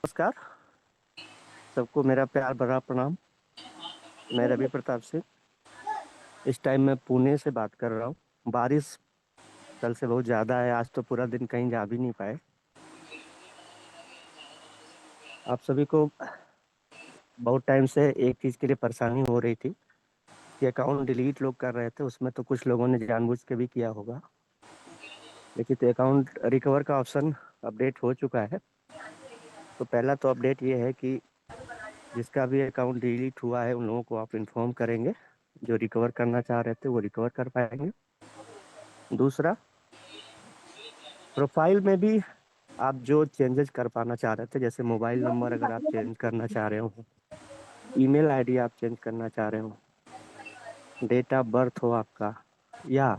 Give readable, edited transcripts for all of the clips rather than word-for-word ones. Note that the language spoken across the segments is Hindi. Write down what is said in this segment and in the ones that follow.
नमस्कार। सबको मेरा प्यार भरा प्रणाम। मैं रवि प्रताप सिंह। इस टाइम मैं पुणे से बात कर रहा हूँ। बारिश कल से बहुत ज़्यादा है, आज तो पूरा दिन कहीं जा भी नहीं पाए। आप सभी को बहुत टाइम से एक चीज़ के लिए परेशानी हो रही थी कि अकाउंट डिलीट लोग कर रहे थे, उसमें तो कुछ लोगों ने जानबूझ के भी किया होगा। लेकिन तो अकाउंट रिकवर का ऑप्शन अपडेट हो चुका है। तो पहला तो अपडेट ये है कि जिसका भी अकाउंट डिलीट हुआ है उन लोगों को आप इन्फॉर्म करेंगे। जो रिकवर करना चाह रहे थे वो रिकवर कर पाएंगे। दूसरा, प्रोफाइल में भी आप जो चेंजेस कर पाना चाह रहे थे, जैसे मोबाइल नंबर अगर आप चेंज करना चाह रहे हो, ईमेल आईडी आप चेंज करना चाह रहे हो, डेट ऑफ बर्थ हो आपका, या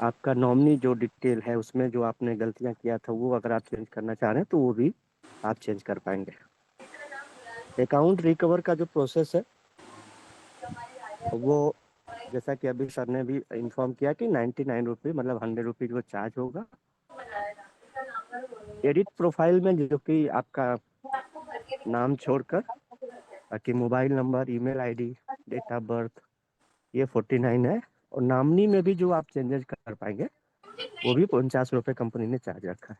आपका नॉमिनी जो डिटेल है उसमें जो आपने गलतियां किया था वो अगर आप चेंज करना चाह रहे हैं तो वो भी आप चेंज कर पाएंगे। अकाउंट रिकवर का जो प्रोसेस है वो, जैसा कि अभी सर ने भी इन्फॉर्म किया कि 99 रुपये मतलब 100 रुपीज वो चार्ज होगा। एडिट प्रोफाइल में जो कि आपका नाम छोड़कर बाकी mobile number, email ID, date of birth, ये 49 है। और नामनी में भी जो आप चेंजेस कर पाएंगे वो भी 49 रुपये कंपनी ने चार्ज रखा है।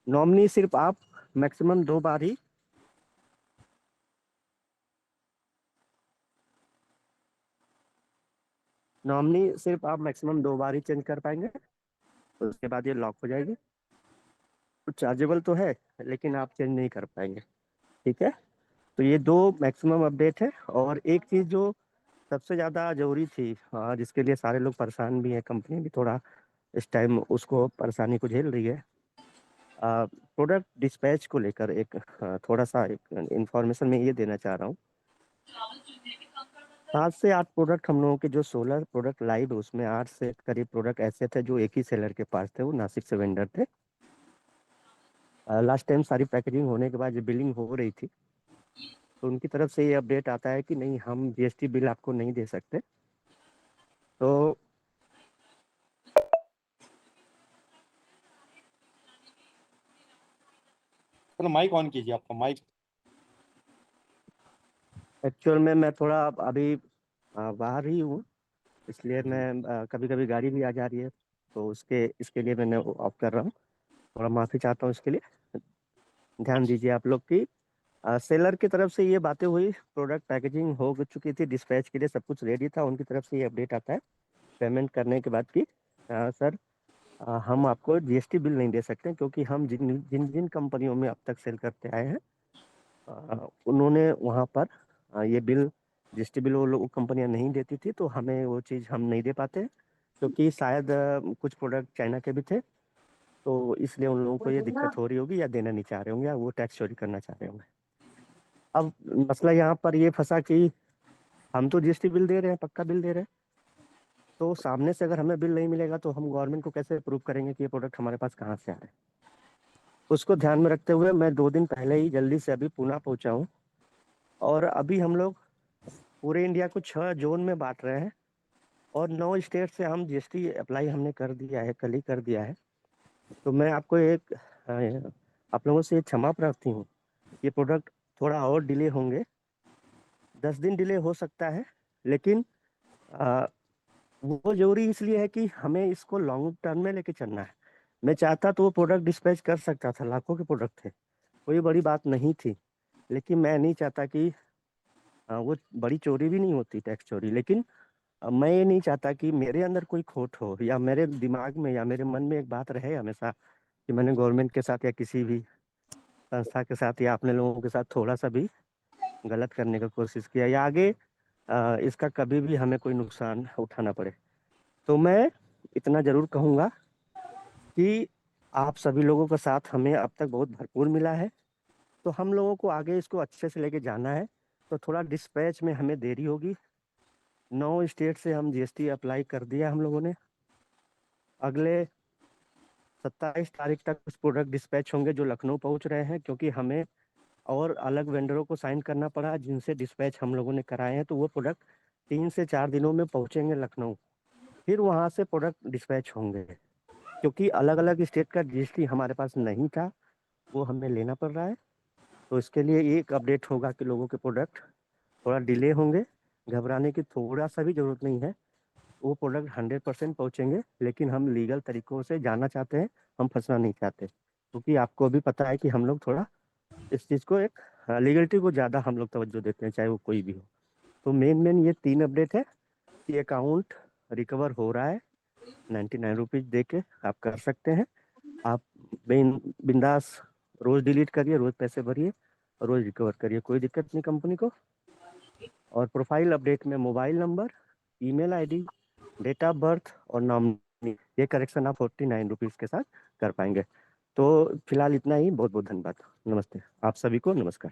नॉमिनी सिर्फ आप मैक्सिमम दो बार ही नॉमिनी सिर्फ आप मैक्सिमम दो बार ही चेंज कर पाएंगे, उसके बाद ये लॉक हो जाएगी। तो चार्जेबल तो है लेकिन आप चेंज नहीं कर पाएंगे। ठीक है। तो ये दो मैक्सिमम अपडेट है। और एक चीज़ जो सबसे ज़्यादा जरूरी थी, जिसके लिए सारे लोग परेशान भी हैं, कंपनी भी थोड़ा इस टाइम उसको परेशानी को झेल रही है। प्रोडक्ट डिस्पैच को लेकर एक थोड़ा सा एक इंफॉर्मेशन मैं ये देना चाह रहा हूँ। 7 से 8 प्रोडक्ट हम लोगों के जो 16 प्रोडक्ट लाइव है उसमें 8 से करीब प्रोडक्ट ऐसे थे जो एक ही सेलर के पास थे, वो नासिक से वेंडर थे। लास्ट टाइम सारी पैकेजिंग होने के बाद जो बिलिंग हो रही थी तो उनकी तरफ से ये अपडेट आता है कि नहीं, हम जीएसटी बिल आपको नहीं दे सकते। तो तो माइक ऑन कीजिए, आपका माइक। एक्चुअल में मैं थोड़ा अभी बाहर ही हूँ, इसलिए जी। मैं कभी कभी गाड़ी भी आ जा रही है, तो उसके इसके लिए मैंने ऑफ कर रहा हूँ। थोड़ा माफ़ी चाहता हूँ इसके लिए। ध्यान दीजिए आप लोग की सेलर की तरफ से ये बातें हुई, प्रोडक्ट पैकेजिंग हो चुकी थी, डिस्पैच के लिए सब कुछ रेडी था, उनकी तरफ से ये अपडेट आता है पेमेंट करने के बाद कि सर, हम आपको जीएसटी बिल नहीं दे सकते क्योंकि हम जिन जिन जिन कंपनियों में अब तक सेल करते आए हैं उन्होंने वहाँ पर ये बिल, जीएसटी बिल वो लोग कंपनियां नहीं देती थी, तो हमें वो चीज़ हम नहीं दे पाते क्योंकि शायद कुछ प्रोडक्ट चाइना के भी थे, तो इसलिए उन लोगों को ये दिक्कत हो रही होगी या देना नहीं चाह रहे होंगे या वो टैक्स चोरी करना चाह रहे होंगे। अब मसला यहाँ पर ये फंसा कि हम तो जीएसटी बिल दे रहे हैं, पक्का बिल दे रहे हैं, तो सामने से अगर हमें बिल नहीं मिलेगा तो हम गवर्नमेंट को कैसे प्रूव करेंगे कि ये प्रोडक्ट हमारे पास कहाँ से आ रहा है। उसको ध्यान में रखते हुए मैं 2 दिन पहले ही जल्दी से अभी पुणे पहुंचा हूँ। और अभी हम लोग पूरे इंडिया को 6 जोन में बांट रहे हैं और 9 स्टेट से हम जीएसटी अप्लाई हमने कर दिया है, कल ही कर दिया है। तो मैं आपको एक आप लोगों से क्षमा प्रार्थी हूँ। ये प्रोडक्ट थोड़ा और डिले होंगे, 10 दिन डिले हो सकता है, लेकिन अ, वो जरूरी इसलिए है कि हमें इसको लॉन्ग टर्म में लेके चलना है। मैं चाहता तो वो प्रोडक्ट डिस्पैच कर सकता था, लाखों के प्रोडक्ट थे, कोई बड़ी बात नहीं थी। लेकिन मैं नहीं चाहता कि वो बड़ी चोरी भी नहीं होती, टैक्स चोरी, लेकिन मैं ये नहीं चाहता कि मेरे अंदर कोई खोट हो या मेरे दिमाग में या मेरे मन में एक बात रहे हमेशा कि मैंने गवर्नमेंट के साथ या किसी भी संस्था के साथ या अपने लोगों के साथ थोड़ा सा भी गलत करने का कोशिश किया या आगे इसका कभी भी हमें कोई नुकसान उठाना पड़े। तो मैं इतना जरूर कहूँगा कि आप सभी लोगों का साथ हमें अब तक बहुत भरपूर मिला है, तो हम लोगों को आगे इसको अच्छे से लेके जाना है। तो थोड़ा डिस्पैच में हमें देरी होगी। 9 स्टेट से हम जीएसटी अप्लाई कर दिया हम लोगों ने। अगले 27 तारीख तक कुछ प्रोडक्ट डिस्पैच होंगे जो लखनऊ पहुंच रहे हैं, क्योंकि हमें और अलग वेंडरों को साइन करना पड़ा जिनसे डिस्पैच हम लोगों ने कराए हैं, तो वो प्रोडक्ट 3 से 4 दिनों में पहुंचेंगे लखनऊ। फिर वहां से प्रोडक्ट डिस्पैच होंगे, क्योंकि अलग अलग स्टेट का जीएसटी हमारे पास नहीं था। वो हमें लेना पड़ रहा है। तो इसके लिए एक अपडेट होगा कि लोगों के प्रोडक्ट थोड़ा डिले होंगे, घबराने की थोड़ा सा भी जरूरत नहीं है। वो प्रोडक्ट 100% पहुंचेंगे, लेकिन हम लीगल तरीकों से जाना चाहते हैं, हम फंसना नहीं चाहते, क्योंकि आपको भी पता है कि हम लोग थोड़ा इस चीज़ को एक लीगलिटी को ज़्यादा हम लोग तवज्जो देते हैं, चाहे वो कोई भी हो। तो मेन ये 3 अपडेट है कि अकाउंट रिकवर हो रहा है, 99 रुपीज़ दे के आप कर सकते हैं। आप बिंदास रोज डिलीट करिए, रोज पैसे भरिए, रोज रिकवर करिए, कोई दिक्कत नहीं कंपनी को। और प्रोफाइल अपडेट में mobile number, email ID, date of birth और नॉमिनी, ये करेक्शन आप 49 रुपीज़ के साथ कर पाएंगे। तो फिलहाल इतना ही, बहुत बहुत धन्यवाद। नमस्ते आप सभी को, नमस्कार।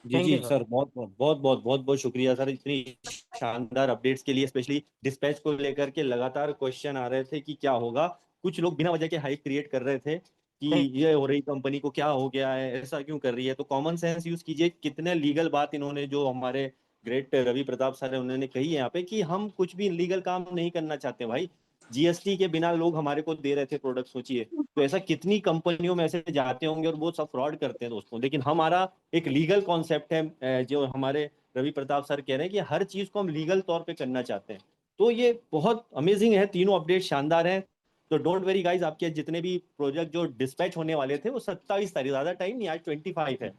जी थैंक जी यू सर। सर, बहुत बहुत शुक्रिया सर, इतनी शानदार अपडेट्स के लिए। स्पेशली डिस्पैच को लेकर के लगातार क्वेश्चन आ रहे थे कि क्या होगा, कुछ लोग बिना वजह के हाइप क्रिएट कर रहे थे कि ये हो रही कंपनी को क्या हो गया है, ऐसा क्यों कर रही है। तो कॉमन सेंस यूज कीजिए। कितने लीगल बात इन्होंने, जो हमारे ग्रेट रवि प्रताप सर है, उन्होंने कही है यहाँ पे कि हम कुछ भी लीगल काम नहीं करना चाहते भाई। जीएसटी के बिना लोग हमारे को दे रहे थे प्रोडक्ट, सोचिए। तो ऐसा कितनी कंपनियों में ऐसे जाते होंगे और वो सब फ्रॉड करते हैं दोस्तों। लेकिन हमारा एक लीगल कॉन्सेप्ट है, जो हमारे रवि प्रताप सर कह रहे हैं कि हर चीज को हम लीगल तौर पे करना चाहते हैं। तो ये बहुत अमेजिंग है, तीनों अपडेट शानदार हैं। तो डोंट वेरी गाइज, आपके जितने भी प्रोजेक्ट जो डिस्पैच होने वाले थे वो 27 तारीख, ज्यादा टाइम नहीं, आज 25 है,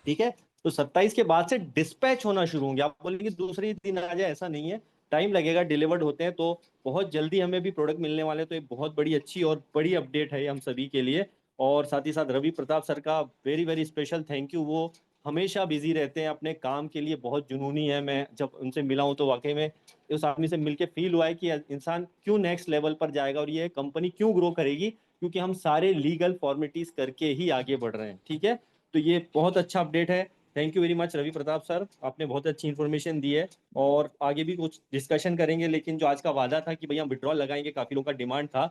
ठीक है। तो 27 के बाद से डिस्पैच होना शुरू होंगे। आप बोलेंगे दूसरे दिन आ जाए, ऐसा नहीं है, टाइम लगेगा, डिलीवर्ड होते हैं। तो बहुत जल्दी हमें भी प्रोडक्ट मिलने वाले हैं। तो एक बहुत बड़ी अच्छी और बड़ी अपडेट है हम सभी के लिए। और साथ ही साथ रवि प्रताप सर का very very special thank you. वो हमेशा बिजी रहते हैं अपने काम के लिए, बहुत जुनूनी है। मैं जब उनसे मिला हूं तो वाकई में उस आदमी से मिलके फील हुआ है कि इंसान क्यों नेक्स्ट लेवल पर जाएगा और ये कंपनी क्यों ग्रो करेगी, क्योंकि हम सारे लीगल फॉर्मेलिटीज करके ही आगे बढ़ रहे हैं, ठीक है। तो ये बहुत अच्छा अपडेट है। Thank you very much Ravi Pratap sir, आपने बहुत अच्छी इन्फॉर्मेशन दी है। और आगे भी कुछ डिस्कशन करेंगे, लेकिन जो आज का वादा था कि भैया विड्रॉल लगाएंगे, काफी लोगों का डिमांड था,